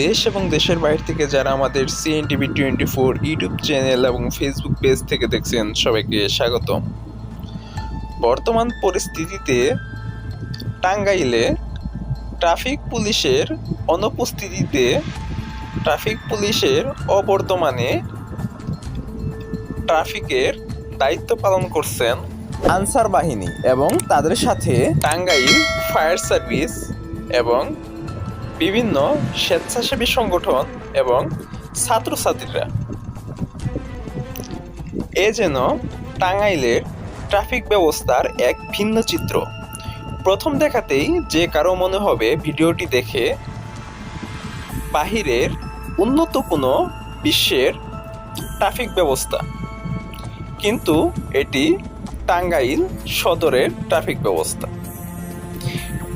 দেশ এবং দেশের বাইরে থেকে যারা আমাদের CNTV24 ইউটিউব চ্যানেল এবং ফেসবুক পেজ থেকে দেখছেন সবাইকে স্বাগতম। বর্তমান পরিস্থিতিতে টাঙ্গাইলে ট্রাফিক পুলিশের অনুপস্থিতিতে ট্রাফিক পুলিশের অবর্তমানে ট্রাফিকের দায়িত্ব পালন করছেন আনসার বাহিনী এবং তাদের সাথে টাঙ্গাইল ফায়ার সার্ভিস এবং বিভিন্ন স্বেচ্ছাসেবী সংগঠন এবং ছাত্রছাত্রীরা। এ যেন টাঙ্গাইলের ট্রাফিক ব্যবস্থার এক ভিন্ন চিত্র। প্রথম দেখাতেই যে কারো মনে হবে ভিডিওটি দেখে বাহিরের উন্নত কোনো বিশ্বের ট্রাফিক ব্যবস্থা, কিন্তু এটি টাঙ্গাইল সদরের ট্রাফিক ব্যবস্থা।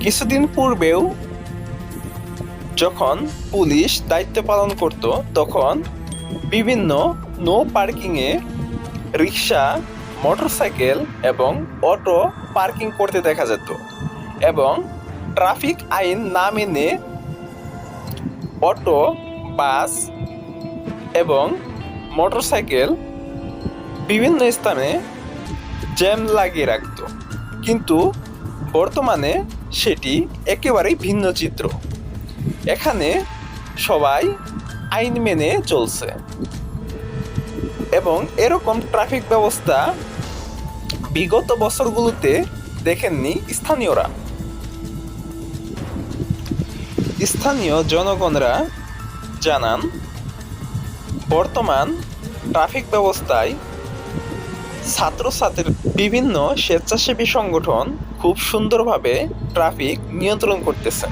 কিছুদিন পূর্বেও যখন পুলিশ দায়িত্ব পালন করত তখন বিভিন্ন নো পার্কিংয়ে রিক্সা, মোটরসাইকেল এবং অটো পার্কিং করতে দেখা যেত এবং ট্রাফিক আইন না মেনে অটো, বাস এবং মোটরসাইকেল বিভিন্ন স্থানে জ্যাম লাগিয়ে রাখত। কিন্তু বর্তমানে সেটি একেবারেই ভিন্ন চিত্র। এখানে সবাই আইন মেনে চলছে এবং এরকম ট্রাফিক ব্যবস্থা বিগত বছরগুলোতে দেখেননি স্থানীয়রা। স্থানীয় জনগণরা জানান, বর্তমান ট্রাফিক ব্যবস্থায় ছাত্রছাত্রীর বিভিন্ন স্বেচ্ছাসেবী সংগঠন খুব সুন্দরভাবে ট্রাফিক নিয়ন্ত্রণ করতেছে।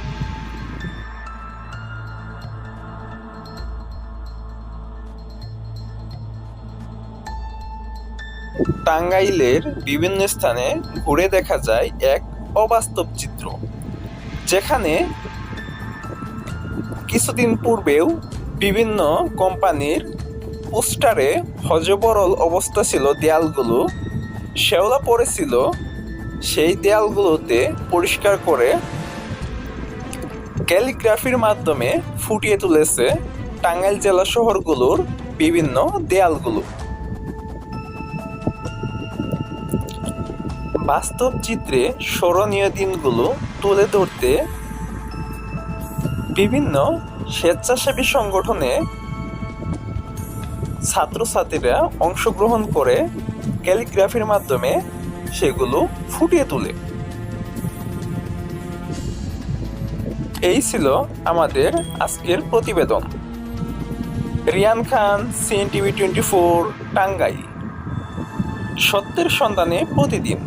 টাঙ্গাইলের বিভিন্ন স্থানে ঘুরে দেখা যায় এক অবাস্তব চিত্র, যেখানে কিছুদিন পূর্বেও বিভিন্ন কোম্পানির পোস্টারে হযবরল অবস্থা ছিল, দেয়ালগুলো শ্যাওলা পড়েছিল। সেই দেয়ালগুলোতে পরিষ্কার করে ক্যালিগ্রাফির মাধ্যমে ফুটিয়ে তুলেছে টাঙ্গাইল জেলা শহরগুলোর বিভিন্ন দেয়ালগুলো। বাস্তব চিত্রে স্মরণীয় দিনগুলো তুলে ধরতে বিভিন্ন স্বেচ্ছাসেবী সংগঠনে ছাত্রছাত্রীরা অংশগ্রহণ করে ক্যালিগ্রাফির মাধ্যমে সেগুলো ফুটিয়ে তোলে। এই ছিল আমাদের আজকের প্রতিবেদন। রিয়ান খান, CNTV24 টাঙ্গাইল, সত্যের সন্ধানে প্রতিদিন।